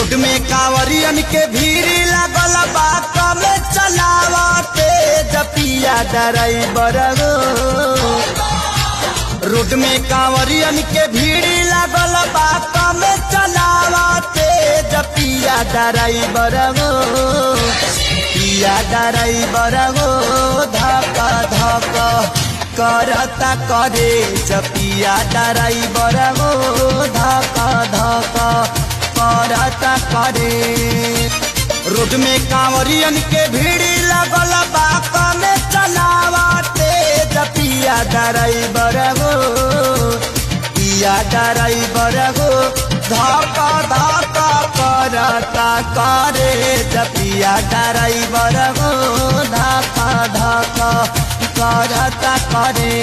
Road में कांवरियन के भीड़ लगल बा कमे चलावते जपिया ड्राइवर हो। रोड में कांवरियन के भीड़ लगल बा कमे चलावते जपिया ड्राइवर हो। पिया ड्राइवर हो धक धक करता करे जपिया ड्राइवर हो धक धक करता करे। रोड में कांवरियन के भीड़ लगल बा कमे चलावते जपिया ड्राइवर हो। पिया ड्राइवर हो धक धक करता करे जपिया ड्राइवर हो धक धक करता करे।